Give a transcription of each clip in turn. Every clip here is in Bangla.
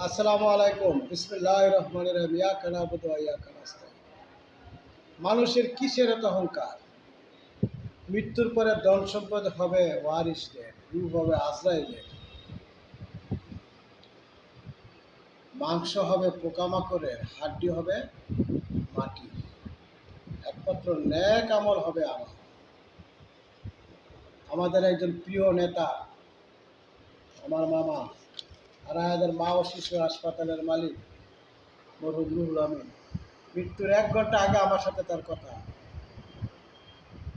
আসসালামু আলাইকুম। বিসমিল্লাহির রহমানির রহিম। ইয়াকা না'বুদু ওয়া ইয়াকা নাস্তাইন। মানুষের কিসের এত অহংকার? মৃত্যুর পরে ধন সম্পদ হবে ওয়ারিসদের, রূহ হবে আজরাইলের, মাংস হবে পোকামাকড়ের, হাড্ডি হবে মাটি। একমাত্র নেক আমল হবে আমাদের একজন প্রিয় নেতা, আমার মামা, আর আমাদের মা ও শিশু হাসপাতালের মালিক মরহুম রুহুল আমিন। মৃত্যুর 1 ঘন্টা আগে আমার সাথে তার কথা।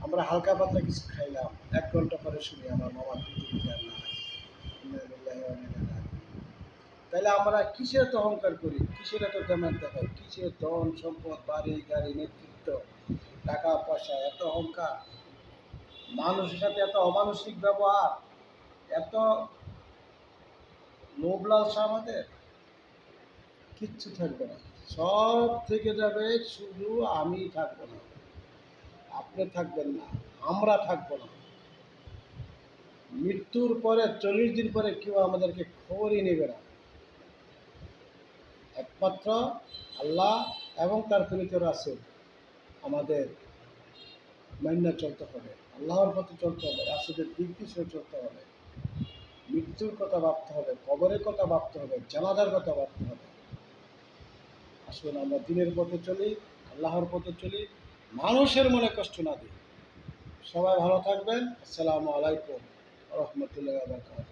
আমরা হালকা পাতলা কিছু খাইলাম, 1 ঘন্টা পরে শুনি আমার মামার পৃথিবীতে আর নাই। তাহলে আমরা কিসের এত অহংকার করি, কিসের এত দেমাক দেখাই, কিসের ধন সম্পদ, বাড়ি গাড়ি, নেতৃত্ব, টাকা পয়সা, এত অহংকার, মানুষের সাথে এত অমানসিক ব্যবহার, এত লোভ লালসা, আমাদের কিচ্ছু থাকবে না। সব থেকে যাবে, শুধু আমি থাকবো না, আপনি থাকবেন না, আমরা থাকবো না। মৃত্যুর পরে 40 দিন পরে কেউ আমাদেরকে খবরই নেবে না। একমাত্র আল্লাহ এবং তার প্রেরিত রাসূল আমাদের মাইন্না চলতে হবে, আল্লাহর পথে চলতে হবে, রাসূলের নির্দেশে চলতে হবে। মৃত্যুর কথা ভাবতে হবে, কবরের কথা ভাবতে হবে, জানাজার কথা ভাবতে হবে। আসুন আমরা দিনের পথে চলি, আল্লাহর পথে চলি, মানুষের মনে কষ্ট না দিই। সবাই ভালো থাকবেন। আসসালামু আলাইকুম ওয়া রাহমাতুল্লাহি ওয়া বারাকাতুহু।